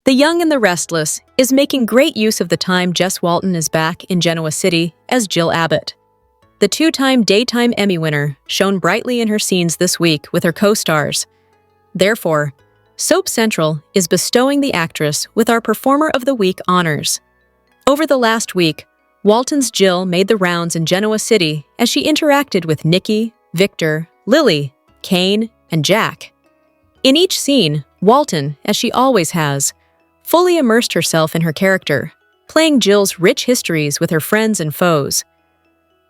The Young and the Restless is making great use of the time Jess Walton is back in Genoa City as Jill Abbott. The two-time Daytime Emmy winner shone brightly in her scenes this week with her co-stars. Therefore, Soap Central is bestowing the actress with our Performer of the Week honors. Over the last week, Walton's Jill made the rounds in Genoa City as she interacted with Nikki, Victor, Lily, Kane, and Jack. In each scene, Walton, as she always has, fully immersed herself in her character, playing Jill's rich histories with her friends and foes.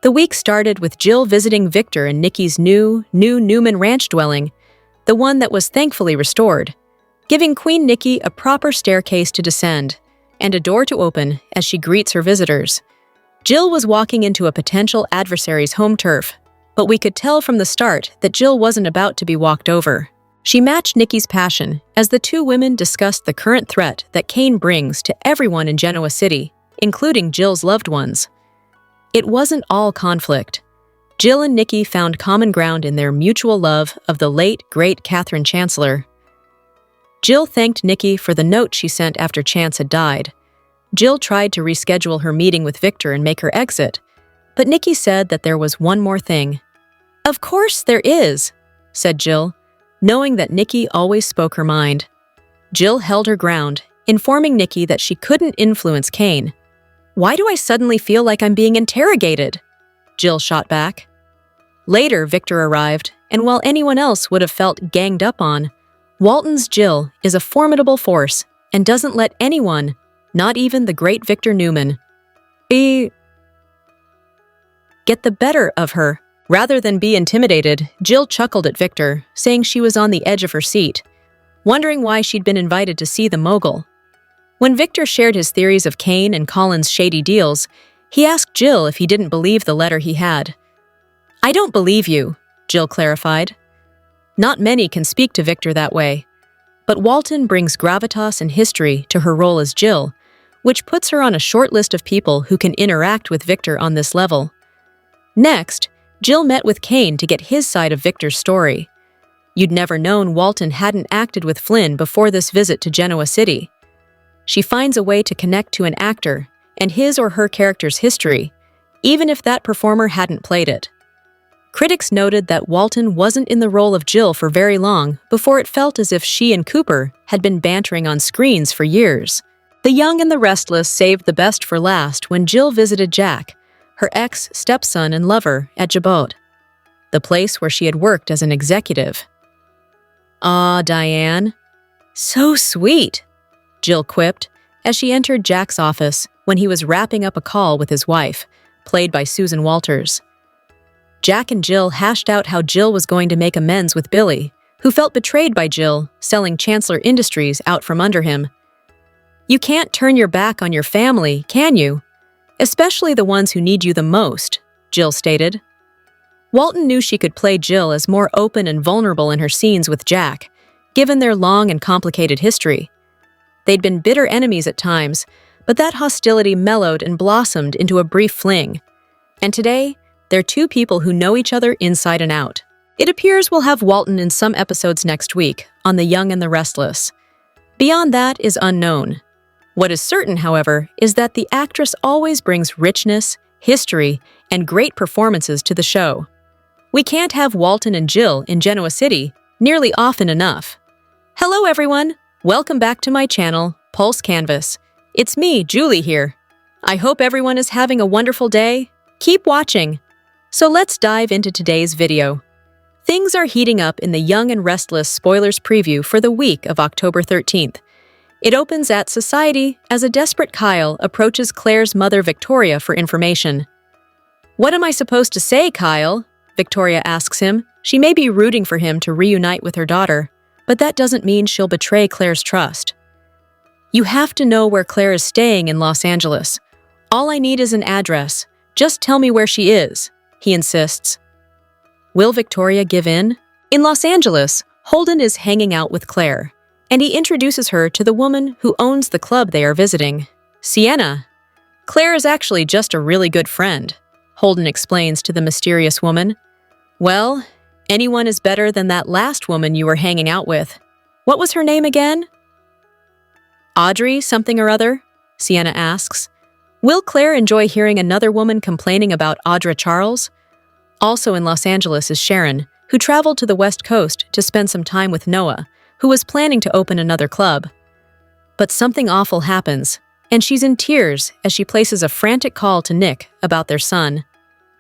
The week started with Jill visiting Victor in Nikki's new Newman ranch dwelling, the one that was thankfully restored, giving Queen Nikki a proper staircase to descend and a door to open as she greets her visitors. Jill was walking into a potential adversary's home turf, but we could tell from the start that Jill wasn't about to be walked over. She matched Nikki's passion as the two women discussed the current threat that Kane brings to everyone in Genoa City, including Jill's loved ones. It wasn't all conflict. Jill and Nikki found common ground in their mutual love of the late, great Catherine Chancellor. Jill thanked Nikki for the note she sent after Chance had died. Jill tried to reschedule her meeting with Victor and make her exit, but Nikki said that there was one more thing. "Of course there is," said Jill, knowing that Nikki always spoke her mind. Jill held her ground, informing Nikki that she couldn't influence Kane. "Why do I suddenly feel like I'm being interrogated?" Jill shot back. Later, Victor arrived, and while anyone else would have felt ganged up on, Walton's Jill is a formidable force and doesn't let anyone, not even the great Victor Newman, get the better of her. Rather than be intimidated, Jill chuckled at Victor, saying she was on the edge of her seat, wondering why she'd been invited to see the mogul. When Victor shared his theories of Kane and Colin's shady deals, he asked Jill if he didn't believe the letter he had. "I don't believe you," Jill clarified. Not many can speak to Victor that way, but Walton brings gravitas and history to her role as Jill, which puts her on a short list of people who can interact with Victor on this level. Next, Jill met with Kane to get his side of Victor's story. You'd never known Walton hadn't acted with Flynn before this visit to Genoa City. She finds a way to connect to an actor and his or her character's history, even if that performer hadn't played it. Critics noted that Walton wasn't in the role of Jill for very long before it felt as if she and Cooper had been bantering on screens for years. The Young and the Restless saved the best for last when Jill visited Jack, her ex-stepson and lover, at Jabot, the place where she had worked as an executive. "Aw, Diane. So sweet," Jill quipped as she entered Jack's office when he was wrapping up a call with his wife, played by Susan Walters. Jack and Jill hashed out how Jill was going to make amends with Billy, who felt betrayed by Jill selling Chancellor Industries out from under him. "You can't turn your back on your family, can you? Especially the ones who need you the most," Jill stated. Walton knew she could play Jill as more open and vulnerable in her scenes with Jack, given their long and complicated history. They'd been bitter enemies at times, but that hostility mellowed and blossomed into a brief fling. And today, they're two people who know each other inside and out. It appears we'll have Walton in some episodes next week on The Young and the Restless. Beyond that is unknown. What is certain, however, is that the actress always brings richness, history, and great performances to the show. We can't have Walton and Jill in Genoa City nearly often enough. Hello everyone! Welcome back to my channel, Pulse Canvas. It's me, Julie here. I hope everyone is having a wonderful day. Keep watching. So let's dive into today's video. Things are heating up in The Young and Restless spoilers preview for the week of October 13th. It opens at Society as a desperate Kyle approaches Claire's mother Victoria for information. "What am I supposed to say, Kyle?" Victoria asks him. She may be rooting for him to reunite with her daughter, but that doesn't mean she'll betray Claire's trust. "You have to know where Claire is staying in Los Angeles. All I need is an address. Just tell me where she is," he insists. Will Victoria give in? In Los Angeles, Holden is hanging out with Claire, and he introduces her to the woman who owns the club they are visiting, Sienna. "Claire is actually just a really good friend," Holden explains to the mysterious woman. "Well, anyone is better than that last woman you were hanging out with. What was her name again?" Audrey something or other? Sienna asks. Will Claire enjoy hearing another woman complaining about Audra Charles? Also in Los Angeles is Sharon, who traveled to the West Coast to spend some time with Noah, who was planning to open another club. But something awful happens, and she's in tears as she places a frantic call to Nick about their son.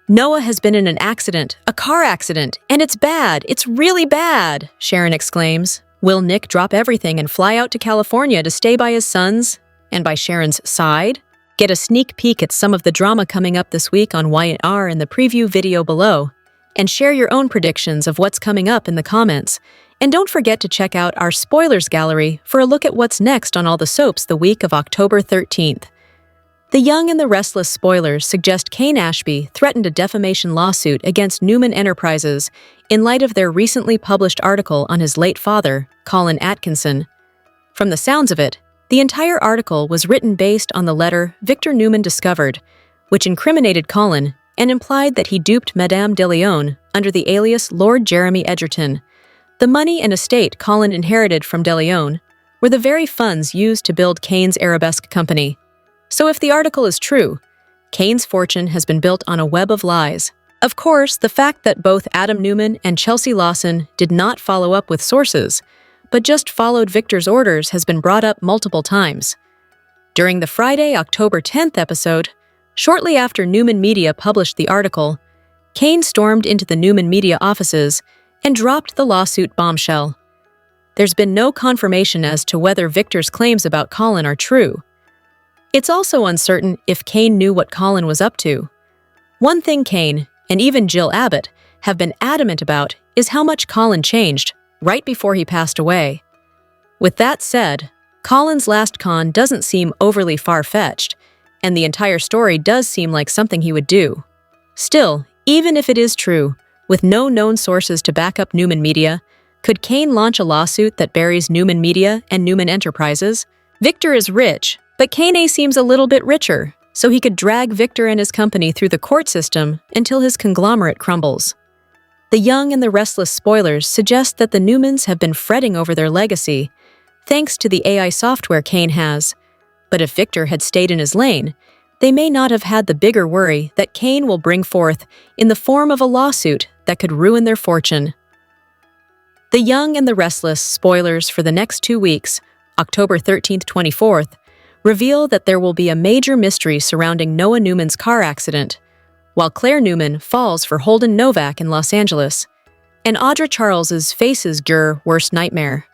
Noah has been in an accident, a car accident, and it's bad, it's really bad, Sharon exclaims. Will Nick drop everything and fly out to California to stay by his son's, and by Sharon's side? Get a sneak peek at some of the drama coming up this week on Y&R in the preview video below, and share your own predictions of what's coming up in the comments. And don't forget to check out our spoilers gallery for a look at what's next on all the soaps the week of October 13th. The Young and the Restless spoilers suggest Kane Ashby threatened a defamation lawsuit against Newman Enterprises in light of their recently published article on his late father, Colin Atkinson. From the sounds of it, the entire article was written based on the letter Victor Newman discovered, which incriminated Colin and implied that he duped Madame de Leon under the alias Lord Jeremy Edgerton. The money and estate Colin inherited from de Leon were the very funds used to build Kane's arabesque company. So if the article is true, Kane's fortune has been built on a web of lies. Of course, the fact that both Adam Newman and Chelsea Lawson did not follow up with sources, but just followed Victor's orders has been brought up multiple times. During the Friday, October 10th episode, shortly after Newman Media published the article, Kane stormed into the Newman Media offices and dropped the lawsuit bombshell. There's been no confirmation as to whether Victor's claims about Colin are true. It's also uncertain if Kane knew what Colin was up to. One thing Kane, and even Jill Abbott, have been adamant about is how much Colin changed right before he passed away. With that said, Colin's last con doesn't seem overly far-fetched, and the entire story does seem like something he would do. Still, even if it is true, with no known sources to back up Newman Media, could Kane launch a lawsuit that buries Newman Media and Newman Enterprises? Victor is rich, but Kane seems a little bit richer, so he could drag Victor and his company through the court system until his conglomerate crumbles. The Young and the Restless spoilers suggest that the Newmans have been fretting over their legacy, thanks to the AI software Kane has. But if Victor had stayed in his lane, they may not have had the bigger worry that Kane will bring forth in the form of a lawsuit that could ruin their fortune. The Young and the Restless spoilers for the next 2 weeks, October 13th, 24th, reveal that there will be a major mystery surrounding Noah Newman's car accident, while Claire Newman falls for Holden Novak in Los Angeles, and Audra Charles's faces Gur's worst nightmare.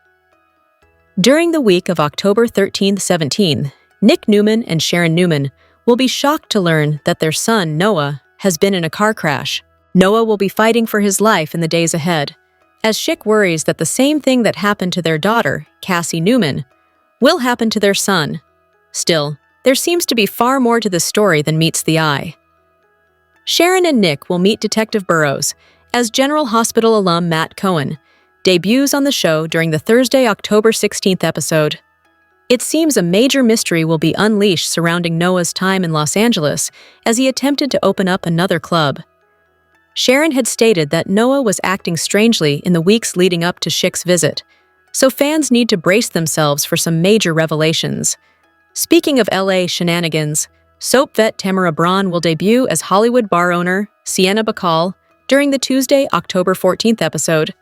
During the week of October 13th-17th, Nick Newman and Sharon Newman will be shocked to learn that their son, Noah, has been in a car crash. Noah will be fighting for his life in the days ahead, as Schick worries that the same thing that happened to their daughter, Cassie Newman, will happen to their son. Still, there seems to be far more to this story than meets the eye. Sharon and Nick will meet Detective Burrows as General Hospital alum Matt Cohen debuts on the show during the Thursday, October 16th episode. It seems a major mystery will be unleashed surrounding Noah's time in Los Angeles as he attempted to open up another club. Sharon had stated that Noah was acting strangely in the weeks leading up to Schick's visit, so fans need to brace themselves for some major revelations. Speaking of LA shenanigans, soap vet Tamara Braun will debut as Hollywood bar owner Sienna Bacall during the Tuesday, October 14th episode.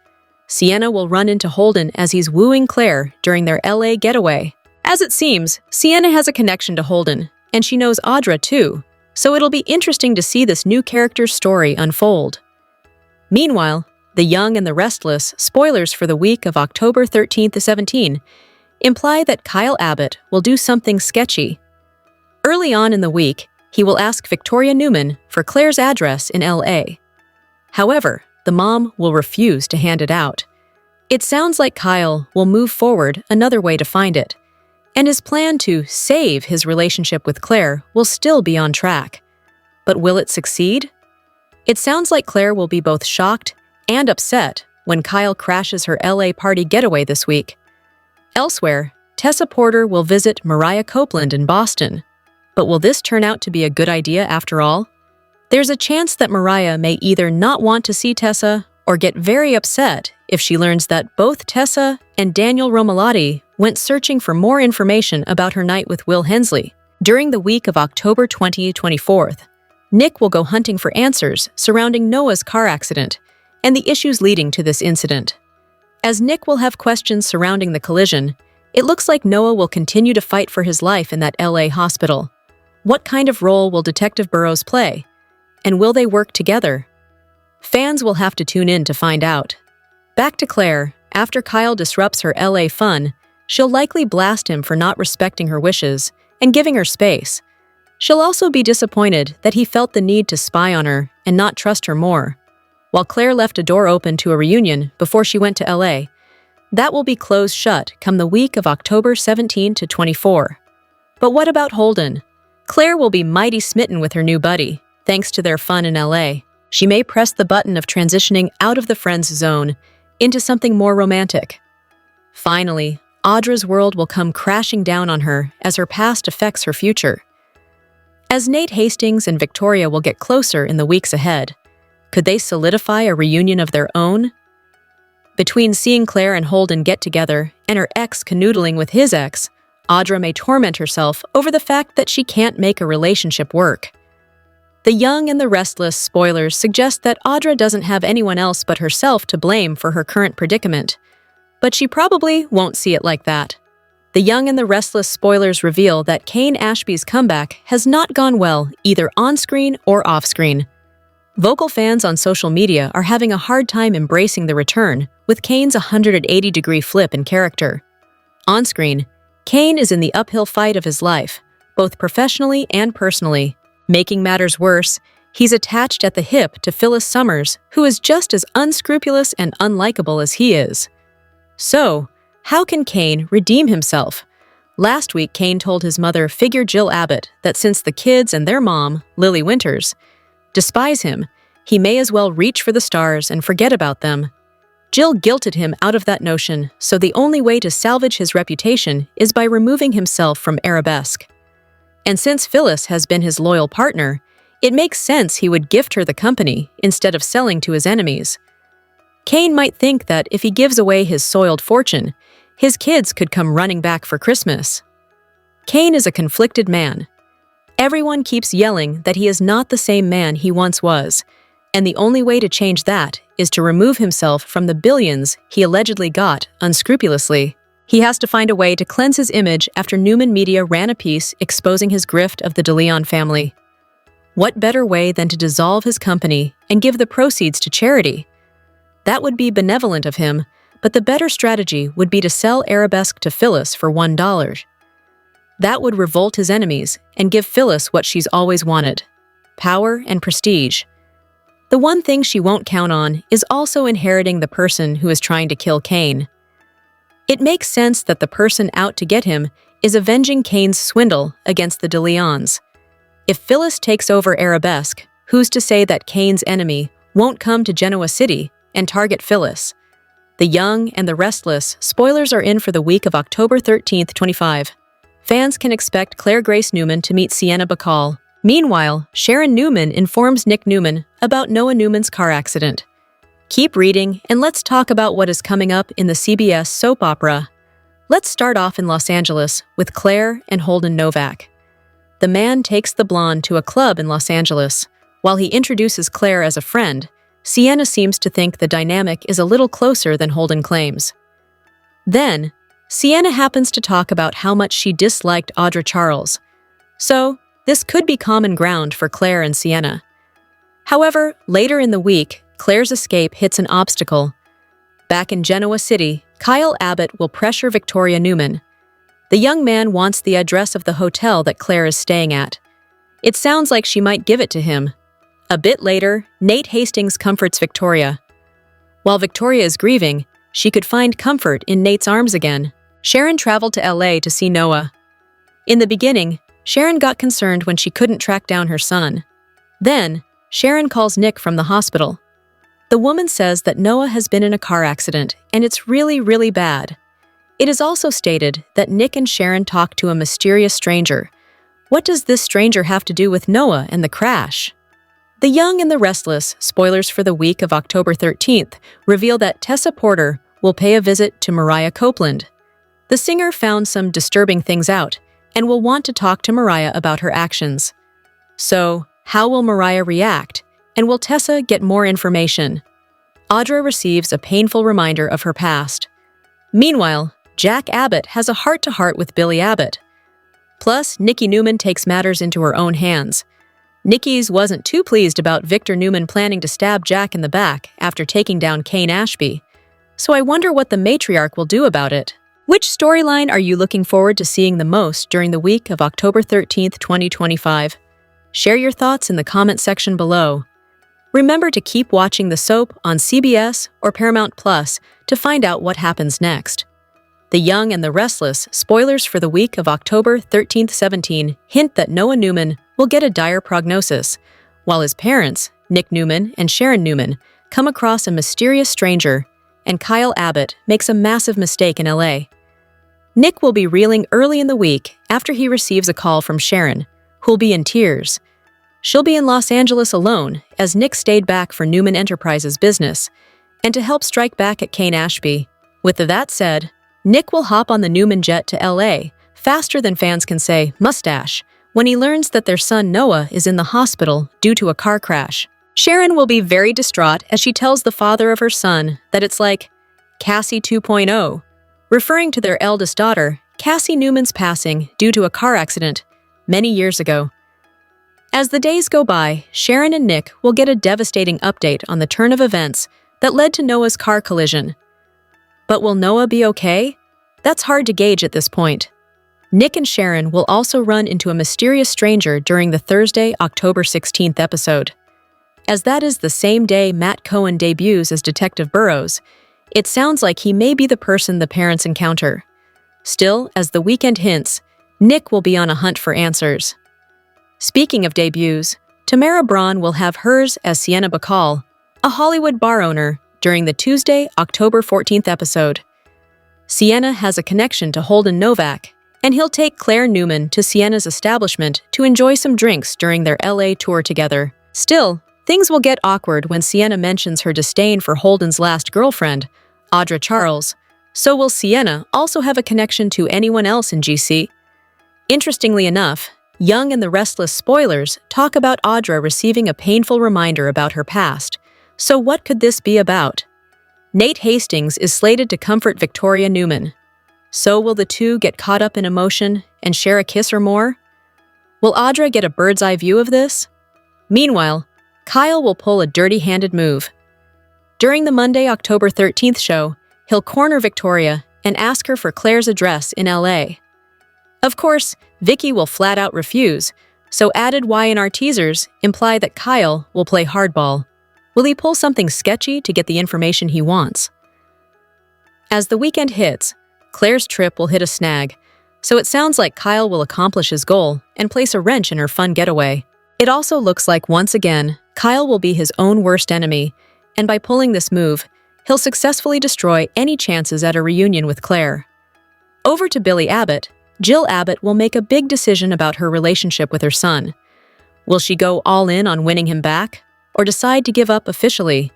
Sienna will run into Holden as he's wooing Claire during their LA getaway. As it seems, Sienna has a connection to Holden, and she knows Audra too, so it'll be interesting to see this new character's story unfold. Meanwhile, The Young and the Restless spoilers for the week of October 13th-17 imply that Kyle Abbott will do something sketchy. Early on in the week, he will ask Victoria Newman for Claire's address in LA. However, the mom will refuse to hand it out. It sounds like Kyle will move forward another way to find it, and his plan to save his relationship with Claire will still be on track. But will it succeed? It sounds like Claire will be both shocked and upset when Kyle crashes her LA party getaway this week. Elsewhere, Tessa Porter will visit Mariah Copeland in Boston. But will this turn out to be a good idea after all? There's a chance that Mariah may either not want to see Tessa or get very upset if she learns that both Tessa and Daniel Romalotti went searching for more information about her night with Will Hensley. During the week of October 24th, Nick will go hunting for answers surrounding Noah's car accident and the issues leading to this incident. As Nick will have questions surrounding the collision, it looks like Noah will continue to fight for his life in that LA hospital. What kind of role will Detective Burrows play? And will they work together? Fans will have to tune in to find out. Back to Claire. After Kyle disrupts her LA fun, she'll likely blast him for not respecting her wishes and giving her space. She'll also be disappointed that he felt the need to spy on her and not trust her more. While Claire left a door open to a reunion before she went to LA, that will be closed shut come the week of October 17 to 24. But what about Holden? Claire will be mighty smitten with her new buddy, thanks to their fun in LA. She may press the button of transitioning out of the friends zone into something more romantic. Finally, Audra's world will come crashing down on her as her past affects her future. As Nate Hastings and Victoria will get closer in the weeks ahead, could they solidify a reunion of their own? Between seeing Claire and Holden get together and her ex canoodling with his ex, Audra may torment herself over the fact that she can't make a relationship work. The Young and the Restless spoilers suggest that Audra doesn't have anyone else but herself to blame for her current predicament, but she probably won't see it like that. The Young and the Restless spoilers reveal that Kane Ashby's comeback has not gone well either on-screen or off-screen. Vocal fans on social media are having a hard time embracing the return, with Kane's 180-degree flip in character. On-screen, Kane is in the uphill fight of his life, both professionally and personally. Making matters worse, he's attached at the hip to Phyllis Summers, who is just as unscrupulous and unlikable as he is. So, how can Kane redeem himself? Last week, Kane told his mother, figure Jill Abbott, that since the kids and their mom, Lily Winters, despise him, he may as well reach for the stars and forget about them. Jill guilted him out of that notion, so the only way to salvage his reputation is by removing himself from Arabesque. And since Phyllis has been his loyal partner, it makes sense he would gift her the company instead of selling to his enemies. Kane might think that if he gives away his soiled fortune, his kids could come running back for Christmas. Kane is a conflicted man. Everyone keeps yelling that he is not the same man he once was, and the only way to change that is to remove himself from the billions he allegedly got unscrupulously. He has to find a way to cleanse his image after Newman Media ran a piece exposing his grift of the DeLeon family. What better way than to dissolve his company and give the proceeds to charity? That would be benevolent of him, but the better strategy would be to sell Arabesque to Phyllis for $1. That would revolt his enemies and give Phyllis what she's always wanted: power and prestige. The one thing she won't count on is also inheriting the person who is trying to kill Kane. It makes sense that the person out to get him is avenging Kane's swindle against the DeLeons. If Phyllis takes over Arabesque, who's to say that Kane's enemy won't come to Genoa City and target Phyllis? The Young and the Restless spoilers are in for the week of October 13th, 25. Fans can expect Claire Grace Newman to meet Sienna Bacall. Meanwhile, Sharon Newman informs Nick Newman about Noah Newman's car accident. Keep reading, and let's talk about what is coming up in the CBS soap opera. Let's start off in Los Angeles with Claire and Holden Novak. The man takes the blonde to a club in Los Angeles. While he introduces Claire as a friend, Sienna seems to think the dynamic is a little closer than Holden claims. Then, Sienna happens to talk about how much she disliked Audra Charles. So, this could be common ground for Claire and Sienna. However, later in the week, Claire's escape hits an obstacle. Back in Genoa City, Kyle Abbott will pressure Victoria Newman. The young man wants the address of the hotel that Claire is staying at. It sounds like she might give it to him. A bit later, Nate Hastings comforts Victoria. While Victoria is grieving, she could find comfort in Nate's arms again. Sharon traveled to LA to see Noah. In the beginning, Sharon got concerned when she couldn't track down her son. Then, Sharon calls Nick from the hospital. The woman says that Noah has been in a car accident, and it's really, really bad. It is also stated that Nick and Sharon talked to a mysterious stranger. What does this stranger have to do with Noah and the crash? The Young and the Restless, spoilers for the week of October 13th, reveal that Tessa Porter will pay a visit to Mariah Copeland. The The singer found some disturbing things out and will want to talk to Mariah about her actions. So, how will Mariah react? And will Tessa get more information? Audra receives a painful reminder of her past. Meanwhile, Jack Abbott has a heart-to-heart with Billy Abbott. Plus, Nikki Newman takes matters into her own hands. Nikki's wasn't too pleased about Victor Newman planning to stab Jack in the back after taking down Kane Ashby. So I wonder what the matriarch will do about it. Which storyline are you looking forward to seeing the most during the week of October 13th, 2025? Share your thoughts in the comment section below. Remember to keep watching the soap on CBS or Paramount Plus to find out what happens next. The Young and the Restless spoilers for the week of October 13th, 17 hint that Noah Newman will get a dire prognosis, while his parents, Nick Newman and Sharon Newman, come across a mysterious stranger, and Kyle Abbott makes a massive mistake in LA. Nick will be reeling early in the week after he receives a call from Sharon, who'll be in tears. She'll be in Los Angeles alone as Nick stayed back for Newman Enterprises business and to help strike back at Kane Ashby. With that said, Nick will hop on the Newman jet to LA faster than fans can say mustache when he learns that their son Noah is in the hospital due to a car crash. Sharon will be very distraught as she tells the father of her son that it's like Cassie 2.0, referring to their eldest daughter, Cassie Newman's passing due to a car accident many years ago. As the days go by, Sharon and Nick will get a devastating update on the turn of events that led to Noah's car collision. But will Noah be okay? That's hard to gauge at this point. Nick and Sharon will also run into a mysterious stranger during the Thursday, October 16th episode. As that is the same day Matt Cohen debuts as Detective Burrows, it sounds like he may be the person the parents encounter. Still, as the weekend hints, Nick will be on a hunt for answers. Speaking of debuts, Tamara Braun will have hers as Sienna Bacall, a Hollywood bar owner, during the Tuesday, October 14th episode. Sienna has a connection to Holden Novak, and he'll take Claire Newman to Sienna's establishment to enjoy some drinks during their LA tour together. Still, things will get awkward when Sienna mentions her disdain for Holden's last girlfriend, Audra Charles. So will Sienna also have a connection to anyone else in GC? Interestingly enough, Young and the Restless spoilers talk about Audra receiving a painful reminder about her past. So what could this be about? Nate Hastings is slated to comfort Victoria Newman. So will the two get caught up in emotion and share a kiss or more? Will Audra get a bird's-eye view of this? Meanwhile, Kyle will pull a dirty-handed move. During the Monday, October 13th show, he'll corner Victoria and ask her for Claire's address in LA. Of course, Vicky will flat-out refuse, so added Y&R teasers imply that Kyle will play hardball. Will he pull something sketchy to get the information he wants? As the weekend hits, Claire's trip will hit a snag, so it sounds like Kyle will accomplish his goal and place a wrench in her fun getaway. It also looks like, once again, Kyle will be his own worst enemy, and by pulling this move, he'll successfully destroy any chances at a reunion with Claire. Over to Billy Abbott, Jill Abbott will make a big decision about her relationship with her son. Will she go all in on winning him back, or decide to give up officially?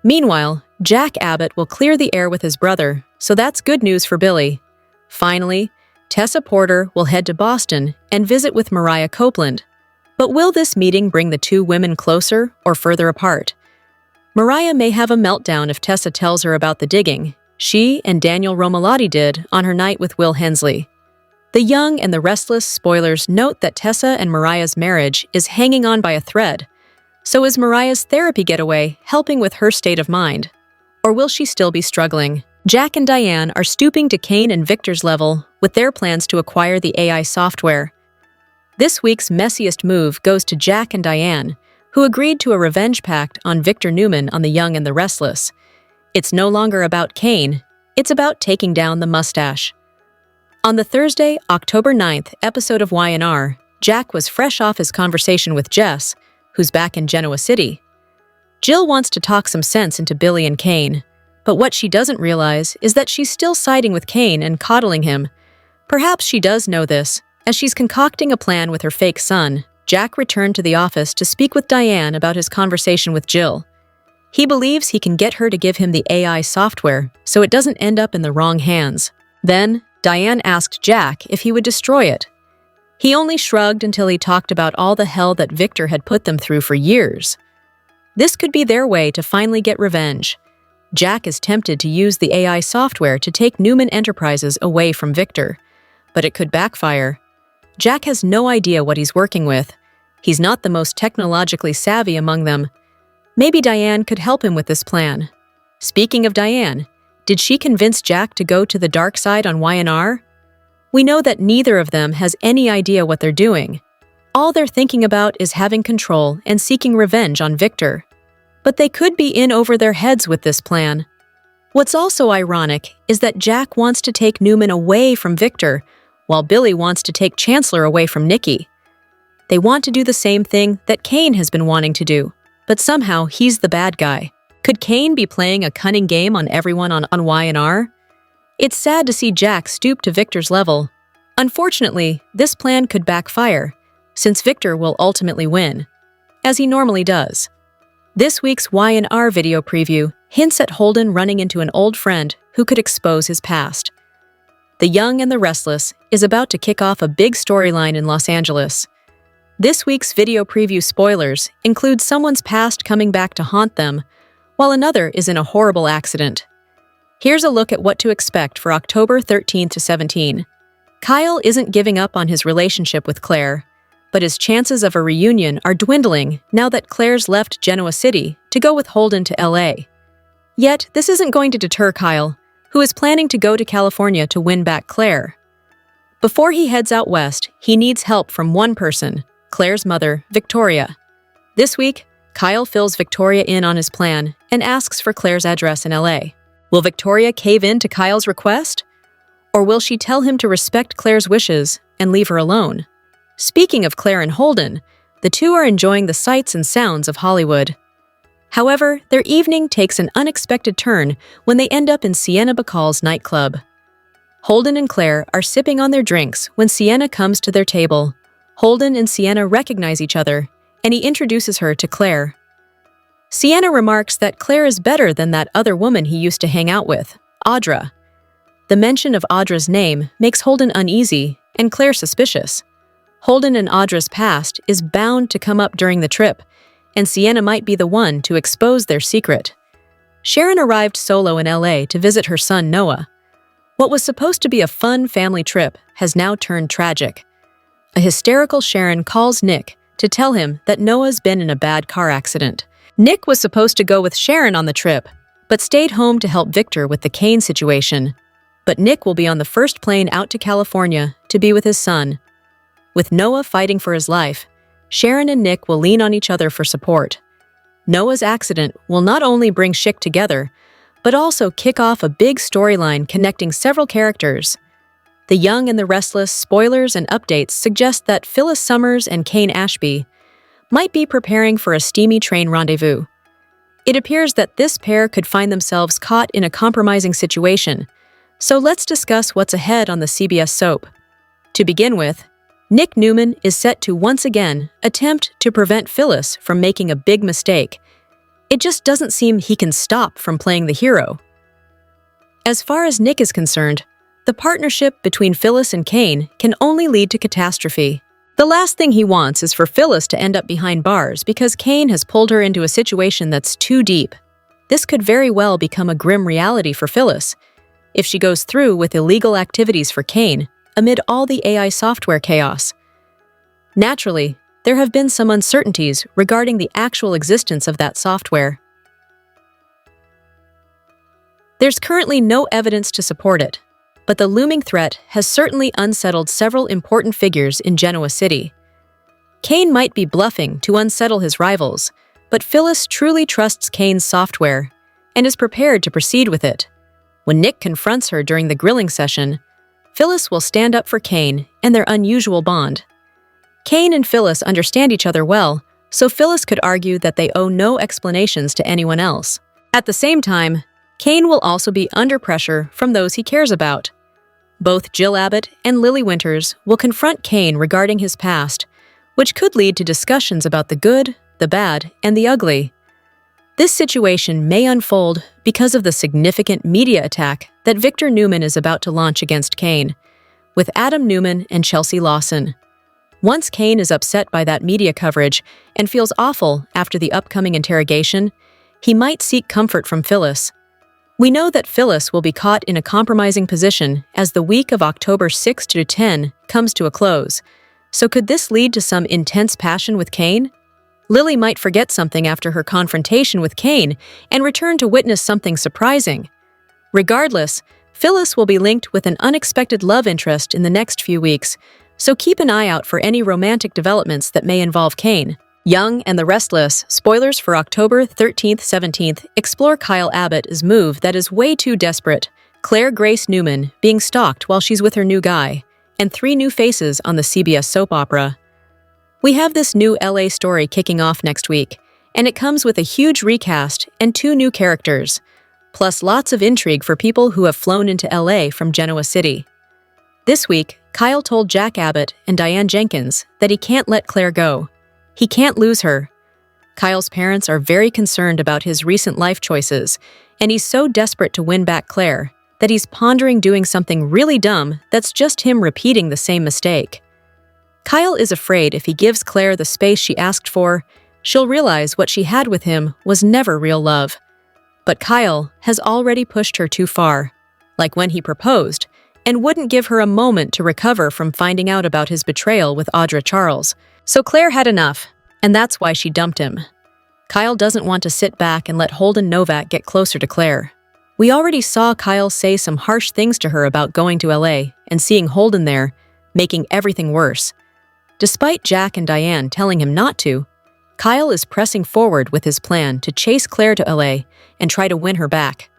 Meanwhile, Jack Abbott will clear the air with his brother, so that's good news for Billy. Finally, Tessa Porter will head to Boston and visit with Mariah Copeland. But will this meeting bring the two women closer or further apart? Mariah may have a meltdown if Tessa tells her about the digging she and Daniel Romalotti did on her night with Will Hensley. The Young and the Restless spoilers note that Tessa and Mariah's marriage is hanging on by a thread. So is Mariah's therapy getaway helping with her state of mind? Or will she still be struggling? Jack and Diane are stooping to Kane and Victor's level with their plans to acquire the AI software. This week's messiest move goes to Jack and Diane, who agreed to a revenge pact on Victor Newman on The Young and the Restless. It's no longer about Kane, it's about taking down the mustache. On the Thursday, October 9th episode of Y&R, Jack was fresh off his conversation with Jess, who's back in Genoa City. Jill wants to talk some sense into Billy and Kane, but what she doesn't realize is that she's still siding with Kane and coddling him. Perhaps she does know this. As she's concocting a plan with her fake son, Jack returned to the office to speak with Diane about his conversation with Jill. He believes he can get her to give him the AI software so it doesn't end up in the wrong hands. Then, Diane asked Jack if he would destroy it. He only shrugged until he talked about all the hell that Victor had put them through for years. This could be their way to finally get revenge. Jack is tempted to use the AI software to take Newman Enterprises away from Victor, but it could backfire. Jack has no idea what he's working with. He's not the most technologically savvy among them. Maybe Diane could help him with this plan. Speaking of Diane, did she convince Jack to go to the dark side on Y&R? We know that neither of them has any idea what they're doing. All they're thinking about is having control and seeking revenge on Victor. But they could be in over their heads with this plan. What's also ironic is that Jack wants to take Newman away from Victor, while Billy wants to take Chancellor away from Nikki. They want to do the same thing that Kane has been wanting to do, but somehow he's the bad guy. Could Kane be playing a cunning game on everyone on Y&R? It's sad to see Jack stoop to Victor's level. Unfortunately, this plan could backfire, since Victor will ultimately win, as he normally does. This week's Y&R video preview hints at Holden running into an old friend who could expose his past. The Young and the Restless is about to kick off a big storyline in Los Angeles. This week's video preview spoilers include someone's past coming back to haunt them, while another is in a horrible accident. Here's a look at what to expect for October 13th to 17. Kyle isn't giving up on his relationship with Claire, but his chances of a reunion are dwindling now that Claire's left Genoa City to go with Holden to LA. Yet, this isn't going to deter Kyle, who is planning to go to California to win back Claire. Before he heads out west, he needs help from one person, Claire's mother, Victoria. This week, Kyle fills Victoria in on his plan and asks for Claire's address in LA. Will Victoria cave in to Kyle's request? Or will she tell him to respect Claire's wishes and leave her alone? Speaking of Claire and Holden, the two are enjoying the sights and sounds of Hollywood. However, their evening takes an unexpected turn when they end up in Sienna Bacall's nightclub. Holden and Claire are sipping on their drinks when Sienna comes to their table. Holden and Sienna recognize each other, and he introduces her to Claire. Sienna remarks that Claire is better than that other woman he used to hang out with, Audra. The mention of Audra's name makes Holden uneasy and Claire suspicious. Holden and Audra's past is bound to come up during the trip, and Sienna might be the one to expose their secret. Sharon arrived solo in LA to visit her son Noah. What was supposed to be a fun family trip has now turned tragic. A hysterical Sharon calls Nick to tell him that Noah's been in a bad car accident. Nick was supposed to go with Sharon on the trip, but stayed home to help Victor with the Kane situation. But Nick will be on the first plane out to California to be with his son. With Noah fighting for his life, Sharon and Nick will lean on each other for support. Noah's accident will not only bring Schick together, but also kick off a big storyline connecting several characters. The Young and the Restless spoilers and updates suggest that Phyllis Summers and Kane Ashby might be preparing for a steamy train rendezvous. It appears that this pair could find themselves caught in a compromising situation, so let's discuss what's ahead on the CBS soap. To begin with, Nick Newman is set to once again attempt to prevent Phyllis from making a big mistake. It just doesn't seem he can stop from playing the hero. As far as Nick is concerned, the partnership between Phyllis and Kane can only lead to catastrophe. The last thing he wants is for Phyllis to end up behind bars because Kane has pulled her into a situation that's too deep. This could very well become a grim reality for Phyllis if she goes through with illegal activities for Kane amid all the AI software chaos. Naturally, there have been some uncertainties regarding the actual existence of that software. There's currently no evidence to support it, but the looming threat has certainly unsettled several important figures in Genoa City. Kane might be bluffing to unsettle his rivals, but Phyllis truly trusts Kane's software and is prepared to proceed with it. When Nick confronts her during the grilling session, Phyllis will stand up for Kane and their unusual bond. Kane and Phyllis understand each other well, so Phyllis could argue that they owe no explanations to anyone else. At the same time, Kane will also be under pressure from those he cares about. Both Jill Abbott and Lily Winters will confront Kane regarding his past, which could lead to discussions about the good, the bad, and the ugly. This situation may unfold because of the significant media attack that Victor Newman is about to launch against Kane, with Adam Newman and Chelsea Lawson. Once Kane is upset by that media coverage and feels awful after the upcoming interrogation, he might seek comfort from Phyllis. We know that Phyllis will be caught in a compromising position as the week of October 6 to 10 comes to a close. So could this lead to some intense passion with Kane? Lily might forget something after her confrontation with Kane and return to witness something surprising. Regardless, Phyllis will be linked with an unexpected love interest in the next few weeks, so keep an eye out for any romantic developments that may involve Kane. Young and the Restless, spoilers for October 13th, 17th, explore Kyle Abbott's move that is way too desperate, Claire Grace Newman being stalked while she's with her new guy, and 3 new faces on the CBS soap opera. We have this new LA story kicking off next week, and it comes with a huge recast and 2 new characters, plus lots of intrigue for people who have flown into LA from Genoa City. This week, Kyle told Jack Abbott and Diane Jenkins that he can't let Claire go. He can't lose her. Kyle's parents are very concerned about his recent life choices, and he's so desperate to win back Claire that he's pondering doing something really dumb that's just him repeating the same mistake. Kyle is afraid if he gives Claire the space she asked for, she'll realize what she had with him was never real love. But Kyle has already pushed her too far, like when he proposed, and wouldn't give her a moment to recover from finding out about his betrayal with Audra Charles. So Claire had enough, and that's why she dumped him. Kyle doesn't want to sit back and let Holden Novak get closer to Claire. We already saw Kyle say some harsh things to her about going to LA and seeing Holden there, making everything worse. Despite Jack and Diane telling him not to, Kyle is pressing forward with his plan to chase Claire to LA and try to win her back.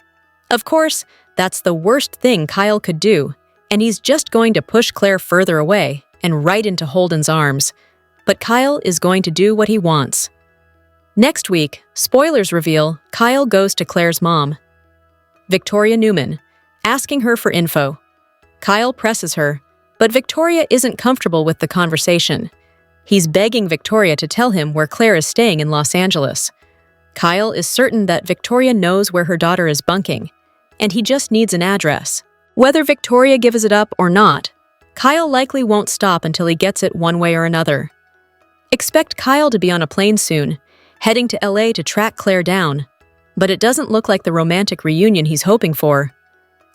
Of course, that's the worst thing Kyle could do, and he's just going to push Claire further away and right into Holden's arms. But Kyle is going to do what he wants. Next week, spoilers reveal Kyle goes to Claire's mom, Victoria Newman, asking her for info. Kyle presses her, but Victoria isn't comfortable with the conversation. He's begging Victoria to tell him where Claire is staying in Los Angeles. Kyle is certain that Victoria knows where her daughter is bunking, and he just needs an address. Whether Victoria gives it up or not, Kyle likely won't stop until he gets it one way or another. Expect Kyle to be on a plane soon, heading to LA to track Claire down, but it doesn't look like the romantic reunion he's hoping for.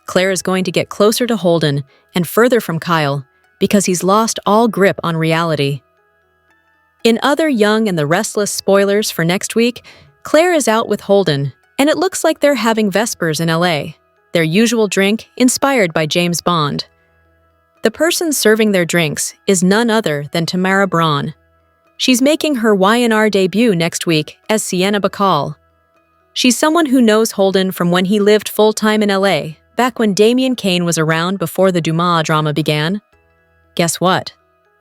Claire is going to get closer to Holden and further from Kyle because he's lost all grip on reality. In other Young and the Restless spoilers for next week, Claire is out with Holden, and it looks like they're having Vespers in LA, their usual drink inspired by James Bond. The person serving their drinks is none other than Tamara Braun. She's making her Y&R debut next week as Sienna Bacall. She's someone who knows Holden from when he lived full-time in LA, back when Damian Kane was around before the Dumas drama began. Guess what?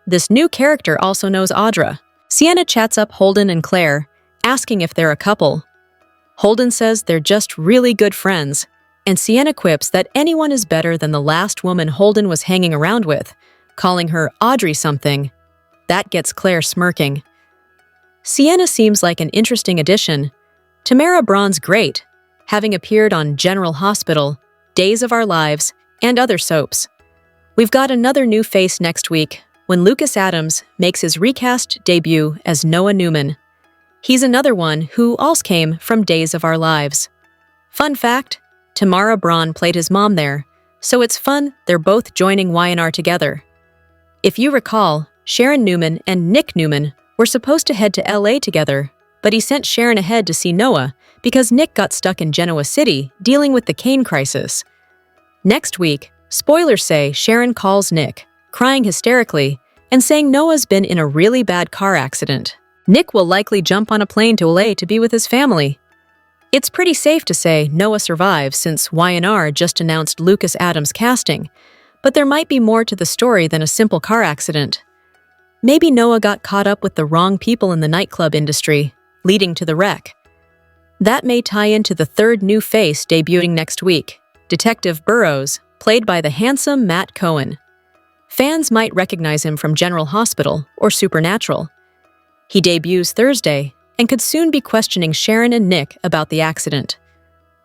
This new character also knows Audra. Sienna chats up Holden and Claire, asking if they're a couple. Holden says they're just really good friends, and Sienna quips that anyone is better than the last woman Holden was hanging around with, calling her Audrey something. That gets Claire smirking. Sienna seems like an interesting addition. Tamara Braun's great, having appeared on General Hospital, Days of Our Lives, and other soaps. We've got another new face next week when Lucas Adams makes his recast debut as Noah Newman. He's another one who also came from Days of Our Lives. Fun fact, Tamara Braun played his mom there, so it's fun they're both joining Y&R together. If you recall, Sharon Newman and Nick Newman were supposed to head to LA together, but he sent Sharon ahead to see Noah because Nick got stuck in Genoa City dealing with the Kane crisis. Next week, spoilers say Sharon calls Nick, crying hysterically, and saying Noah's been in a really bad car accident. Nick will likely jump on a plane to LA to be with his family. It's pretty safe to say Noah survives since Y&R just announced Lucas Adams' casting, but there might be more to the story than a simple car accident. Maybe Noah got caught up with the wrong people in the nightclub industry, leading to the wreck. That may tie into the third new face debuting next week, Detective Burrows, played by the handsome Matt Cohen. Fans might recognize him from General Hospital or Supernatural. He debuts Thursday, and could soon be questioning Sharon and Nick about the accident.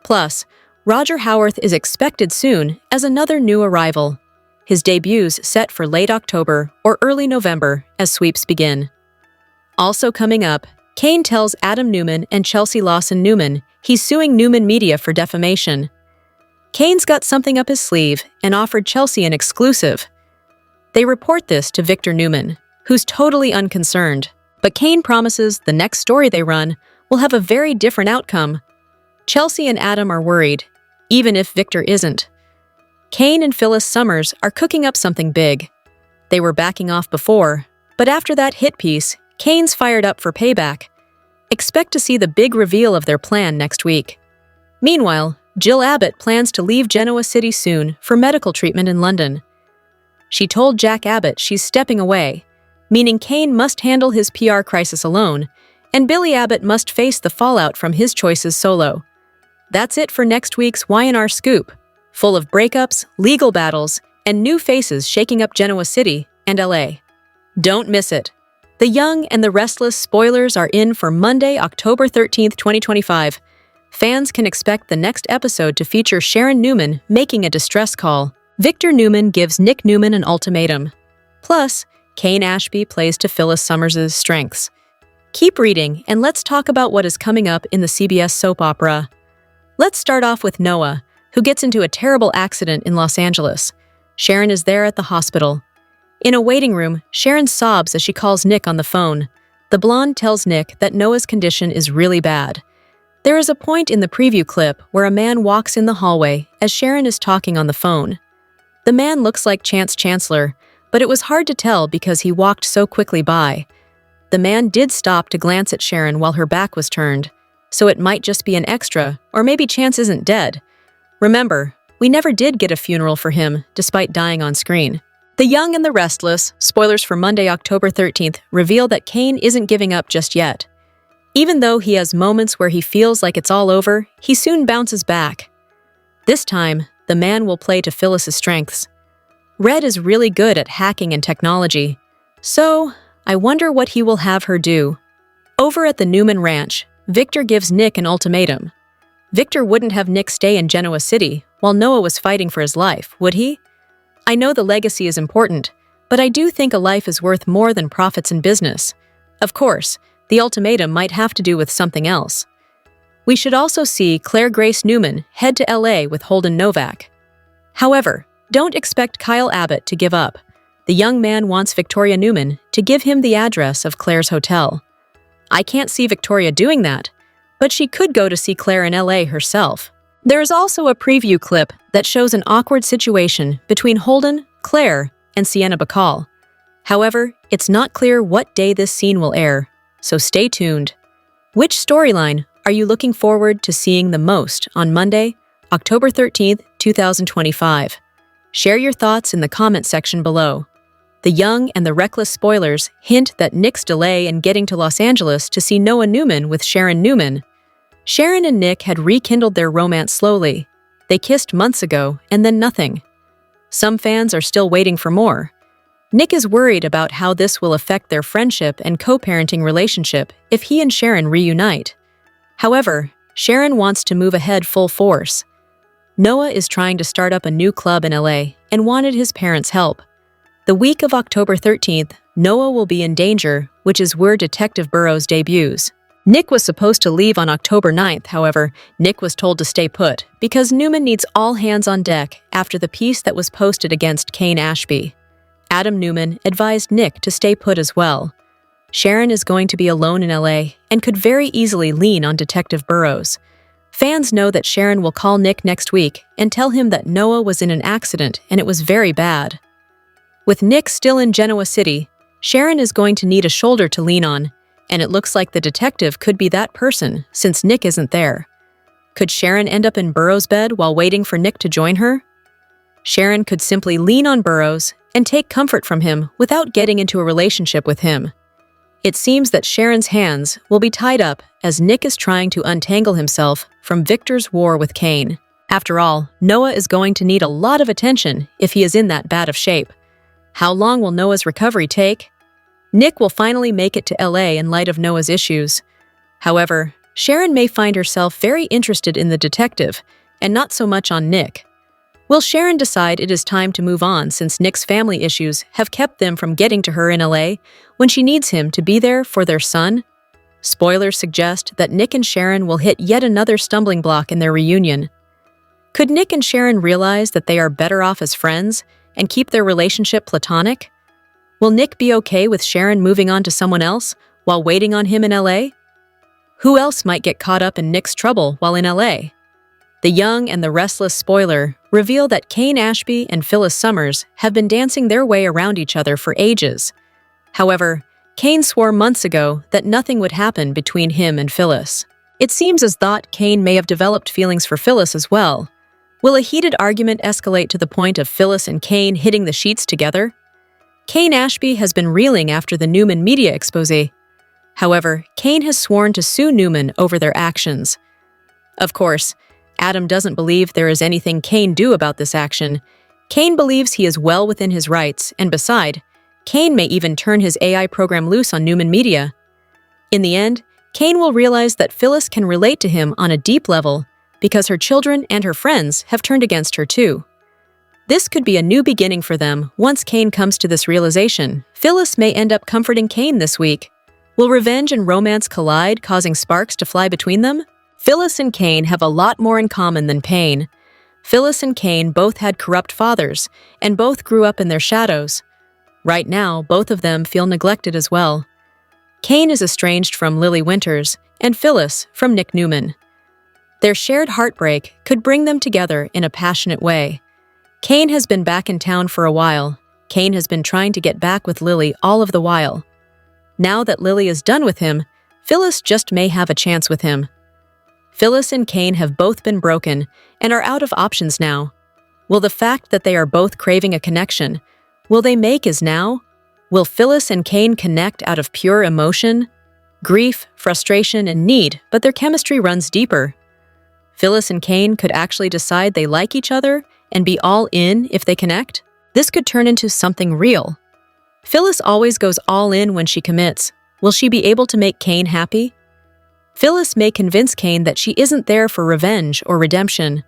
Plus, Roger Howarth is expected soon as another new arrival. His debut's set for late October or early November as sweeps begin. Also coming up, Kane tells Adam Newman and Chelsea Lawson Newman he's suing Newman Media for defamation. Kane's got something up his sleeve and offered Chelsea an exclusive. They report this to Victor Newman, who's totally unconcerned, but Kane promises the next story they run will have a very different outcome. Chelsea and Adam are worried, even if Victor isn't. Kane and Phyllis Summers are cooking up something big. They were backing off before, but after that hit piece, Kane's fired up for payback. Expect to see the big reveal of their plan next week. Meanwhile, Jill Abbott plans to leave Genoa City soon for medical treatment in London. She told Jack Abbott she's stepping away, meaning Kane must handle his PR crisis alone, and Billy Abbott must face the fallout from his choices solo. That's it for next week's Y&R Scoop, full of breakups, legal battles, and new faces shaking up Genoa City and LA. Don't miss it. The Young and the Restless spoilers are in for Monday, October 13th, 2025. Fans can expect the next episode to feature Sharon Newman making a distress call. Victor Newman gives Nick Newman an ultimatum. Plus, Kane Ashby plays to Phyllis Summers' strengths. Keep reading, and let's talk about what is coming up in the CBS soap opera. Let's start off with Noah, who gets into a terrible accident in Los Angeles. Sharon is there at the hospital. In a waiting room, Sharon sobs as she calls Nick on the phone. The blonde tells Nick that Noah's condition is really bad. There is a point in the preview clip where a man walks in the hallway as Sharon is talking on the phone. The man looks like Chance Chancellor, but it was hard to tell because he walked so quickly by. The man did stop to glance at Sharon while her back was turned, so it might just be an extra, or maybe Chance isn't dead. Remember, we never did get a funeral for him, despite dying on screen. The Young and the Restless, spoilers for Monday, October 13th, reveal that Kane isn't giving up just yet. Even though he has moments where he feels like it's all over, he soon bounces back. This time, the man will play to Phyllis's strengths. Red is really good at hacking and technology, so I wonder what he will have her do. Over at the Newman Ranch, Victor gives Nick an ultimatum. Victor wouldn't have Nick stay in Genoa City while Noah was fighting for his life, would he? I know the legacy is important, but I do think a life is worth more than profits in business. Of course, the ultimatum might have to do with something else. We should also see Claire Grace Newman head to LA with Holden Novak. However, don't expect Kyle Abbott to give up. The young man wants Victoria Newman to give him the address of Claire's hotel. I can't see Victoria doing that, but she could go to see Claire in LA herself. There is also a preview clip that shows an awkward situation between Holden, Claire, and Sienna Bacall. However, it's not clear what day this scene will air, so stay tuned. Which storyline are you looking forward to seeing the most on Monday, October 13th, 2025? Share your thoughts in the comment section below. The Young and the Reckless spoilers hint that Nick's delay in getting to Los Angeles to see Noah Newman with Sharon Newman. Sharon and Nick had rekindled their romance slowly. They kissed months ago, and then nothing. Some fans are still waiting for more. Nick is worried about how this will affect their friendship and co-parenting relationship if he and Sharon reunite. However, Sharon wants to move ahead full force. Noah is trying to start up a new club in LA and wanted his parents' help. The week of October 13th, Noah will be in danger, which is where Detective Burrows debuts. Nick was supposed to leave on October 9th, however, Nick was told to stay put because Newman needs all hands on deck after the piece that was posted against Kane Ashby. Adam Newman advised Nick to stay put as well. Sharon is going to be alone in LA and could very easily lean on Detective Burrows. Fans know that Sharon will call Nick next week and tell him that Noah was in an accident and it was very bad. With Nick still in Genoa City, Sharon is going to need a shoulder to lean on, and it looks like the detective could be that person since Nick isn't there. Could Sharon end up in Burrows' bed while waiting for Nick to join her? Sharon could simply lean on Burrows and take comfort from him without getting into a relationship with him. It seems that Sharon's hands will be tied up as Nick is trying to untangle himself from Victor's war with Kane. After all, Noah is going to need a lot of attention if he is in that bad of shape. How long will Noah's recovery take? Nick will finally make it to LA in light of Noah's issues. However, Sharon may find herself very interested in the detective, and not so much on Nick. Will Sharon decide it is time to move on since Nick's family issues have kept them from getting to her in LA when she needs him to be there for their son? Spoilers suggest that Nick and Sharon will hit yet another stumbling block in their reunion. Could Nick and Sharon realize that they are better off as friends and keep their relationship platonic? Will Nick be okay with Sharon moving on to someone else while waiting on him in LA? Who else might get caught up in Nick's trouble while in LA? The Young and the Restless spoiler reveal that Kane Ashby and Phyllis Summers have been dancing their way around each other for ages. However, Kane swore months ago that nothing would happen between him and Phyllis. It seems as though Kane may have developed feelings for Phyllis as well. Will a heated argument escalate to the point of Phyllis and Kane hitting the sheets together? Kane Ashby has been reeling after the Newman media expose. However, Kane has sworn to sue Newman over their actions. Of course, Adam doesn't believe there is anything Kane do about this action. Kane believes he is well within his rights, and beside, Kane may even turn his AI program loose on Newman Media. In the end, Kane will realize that Phyllis can relate to him on a deep level because her children and her friends have turned against her too. This could be a new beginning for them once Kane comes to this realization. Phyllis may end up comforting Kane this week. Will revenge and romance collide, causing sparks to fly between them? Phyllis and Kane have a lot more in common than pain. Phyllis and Kane both had corrupt fathers, and both grew up in their shadows. Right now, both of them feel neglected as well. Kane is estranged from Lily Winters, and Phyllis from Nick Newman. Their shared heartbreak could bring them together in a passionate way. Kane has been back in town for a while. Kane has been trying to get back with Lily all of the while. Now that Lily is done with him, Phyllis just may have a chance with him. Phyllis and Kane have both been broken and are out of options now. Will the fact that they are both craving a connection, will they make as now? Will Phyllis and Kane connect out of pure emotion, grief, frustration, and need, but their chemistry runs deeper? Phyllis and Kane could actually decide they like each other and be all in if they connect? This could turn into something real. Phyllis always goes all in when she commits. Will she be able to make Kane happy? Phyllis may convince Kane that she isn't there for revenge or redemption.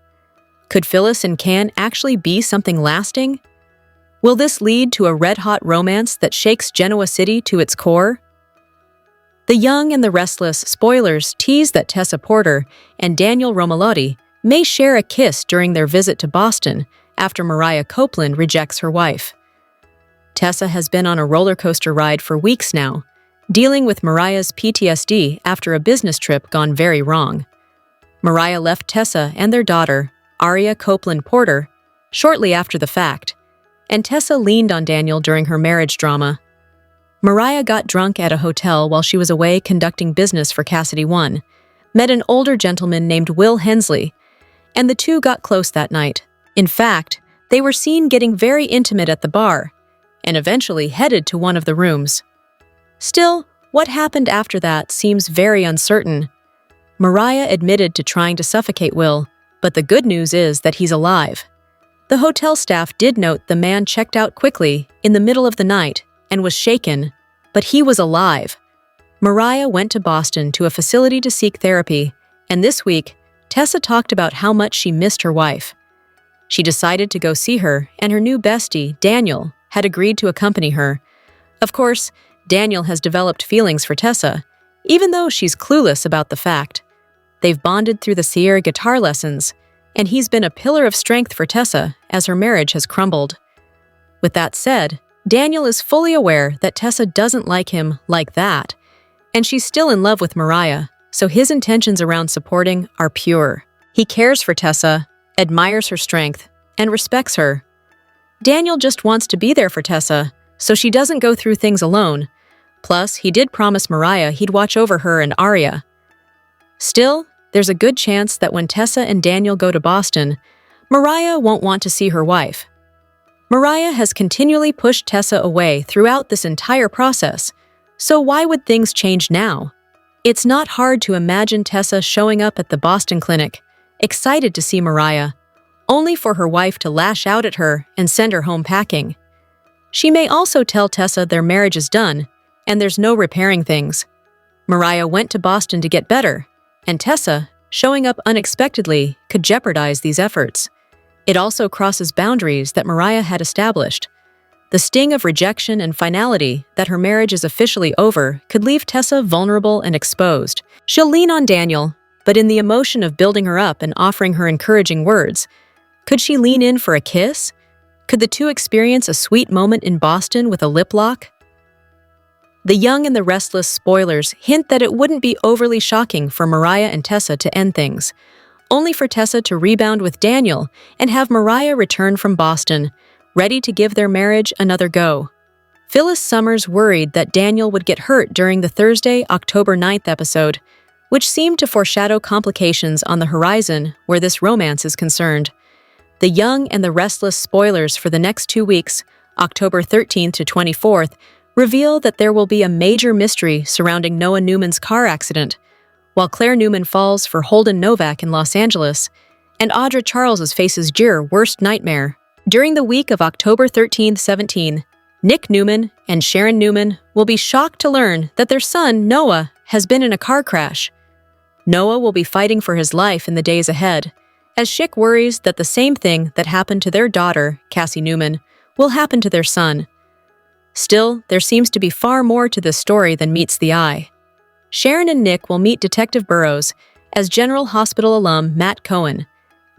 Could Phyllis and Kane actually be something lasting? Will this lead to a red-hot romance that shakes Genoa City to its core? The Young and the Restless spoilers tease that Tessa Porter and Daniel Romalotti may share a kiss during their visit to Boston after Mariah Copeland rejects her wife. Tessa has been on a roller coaster ride for weeks now, dealing with Mariah's PTSD after a business trip gone very wrong. Mariah left Tessa and their daughter, Aria Copeland Porter, shortly after the fact, and Tessa leaned on Daniel during her marriage drama. Mariah got drunk at a hotel while she was away conducting business for Cassidy One, met an older gentleman named Will Hensley, and the two got close that night. In fact, they were seen getting very intimate at the bar, and eventually headed to one of the rooms. Still, what happened after that seems very uncertain. Mariah admitted to trying to suffocate Will, but the good news is that he's alive. The hotel staff did note the man checked out quickly in the middle of the night and was shaken, but he was alive. Mariah went to Boston to a facility to seek therapy, and this week, Tessa talked about how much she missed her wife. She decided to go see her, and her new bestie, Daniel, had agreed to accompany her. Of course, Daniel has developed feelings for Tessa, even though she's clueless about the fact. They've bonded through the Sierra guitar lessons, and he's been a pillar of strength for Tessa as her marriage has crumbled. With that said, Daniel is fully aware that Tessa doesn't like him like that, and she's still in love with Mariah, so his intentions around supporting are pure. He cares for Tessa, admires her strength, and respects her. Daniel just wants to be there for Tessa, so she doesn't go through things alone. Plus, he did promise Mariah he'd watch over her and Aria. Still, there's a good chance that when Tessa and Daniel go to Boston, Mariah won't want to see her wife. Mariah has continually pushed Tessa away throughout this entire process, so why would things change now? It's not hard to imagine Tessa showing up at the Boston clinic, excited to see Mariah, only for her wife to lash out at her and send her home packing. She may also tell Tessa their marriage is done, and there's no repairing things. Mariah went to Boston to get better, and Tessa, showing up unexpectedly, could jeopardize these efforts. It also crosses boundaries that Mariah had established. The sting of rejection and finality that her marriage is officially over could leave Tessa vulnerable and exposed. She'll lean on Daniel, but in the emotion of building her up and offering her encouraging words, could she lean in for a kiss? Could the two experience a sweet moment in Boston with a lip lock? The Young and the Restless spoilers hint that it wouldn't be overly shocking for Mariah and Tessa to end things, only for Tessa to rebound with Daniel and have Mariah return from Boston, ready to give their marriage another go. Phyllis Summers worried that Daniel would get hurt during the Thursday, October 9th episode, which seemed to foreshadow complications on the horizon where this romance is concerned. The Young and the Restless spoilers for the next 2 weeks, October 13th to 24th, reveal that there will be a major mystery surrounding Noah Newman's car accident, while Claire Newman falls for Holden Novak in Los Angeles, and Audra Charles faces Jir's worst nightmare. During the week of October 13-17, Nick Newman and Sharon Newman will be shocked to learn that their son, Noah, has been in a car crash. Noah will be fighting for his life in the days ahead, as Schick worries that the same thing that happened to their daughter, Cassie Newman, will happen to their son. Still, there seems to be far more to this story than meets the eye. Sharon and Nick will meet Detective Burroughs as General Hospital alum Matt Cohen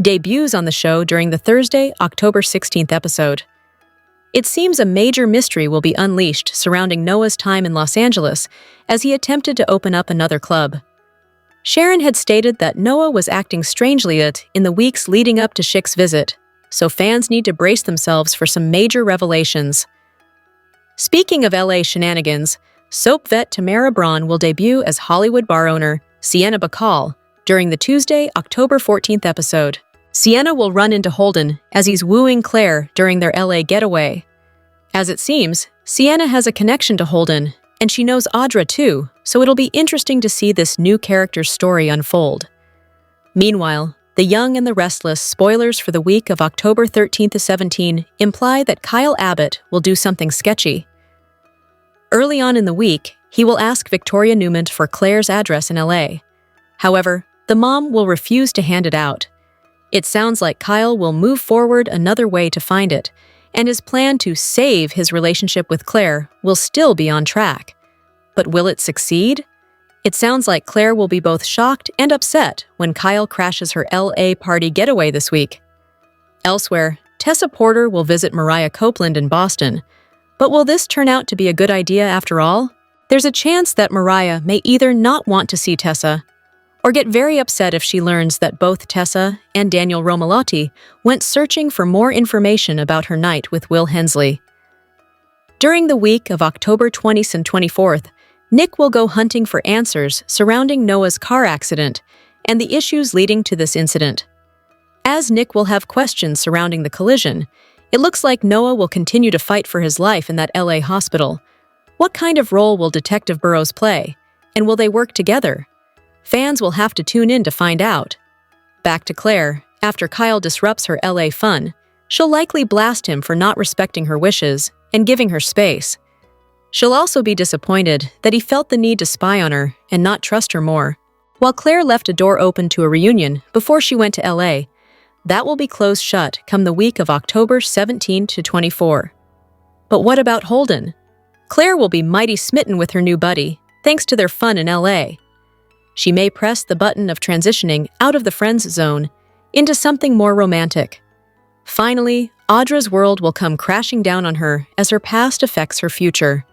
debuts on the show during the Thursday, October 16th episode. It seems a major mystery will be unleashed surrounding Noah's time in Los Angeles as he attempted to open up another club. Sharon had stated that Noah was acting strangely in the weeks leading up to Schick's visit, so fans need to brace themselves for some major revelations. Speaking of LA shenanigans, soap vet Tamara Braun will debut as Hollywood bar owner Sienna Bacall during the Tuesday, October 14th episode. Sienna will run into Holden as he's wooing Claire during their LA getaway. As it seems, Sienna has a connection to Holden, and she knows Audra too, so it'll be interesting to see this new character's story unfold. Meanwhile, The Young and the Restless spoilers for the week of October 13th to 17 imply that Kyle Abbott will do something sketchy. Early on in the week, he will ask Victoria Newman for Claire's address in LA. However, the mom will refuse to hand it out. It sounds like Kyle will move forward another way to find it, and his plan to save his relationship with Claire will still be on track. But will it succeed? It sounds like Claire will be both shocked and upset when Kyle crashes her LA party getaway this week. Elsewhere, Tessa Porter will visit Mariah Copeland in Boston. But will this turn out to be a good idea after all? There's a chance that Mariah may either not want to see Tessa or get very upset if she learns that both Tessa and Daniel Romalotti went searching for more information about her night with Will Hensley. During the week of October 20th and 24th, Nick will go hunting for answers surrounding Noah's car accident and the issues leading to this incident. As Nick will have questions surrounding the collision, it looks like Noah will continue to fight for his life in that LA hospital. What kind of role will Detective Burroughs play, and will they work together? Fans will have to tune in to find out. Back to Claire, after Kyle disrupts her LA fun, she'll likely blast him for not respecting her wishes and giving her space. She'll also be disappointed that he felt the need to spy on her and not trust her more. While Claire left a door open to a reunion before she went to LA, that will be closed shut come the week of October 17 to 24. But what about Holden? Claire will be mighty smitten with her new buddy, thanks to their fun in LA. She may press the button of transitioning out of the friends zone into something more romantic. Finally, Audra's world will come crashing down on her as her past affects her future.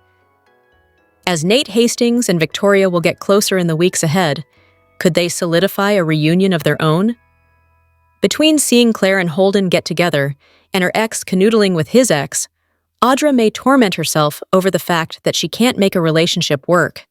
As Nate Hastings and Victoria will get closer in the weeks ahead, could they solidify a reunion of their own? Between seeing Claire and Holden get together and her ex canoodling with his ex, Audra may torment herself over the fact that she can't make a relationship work.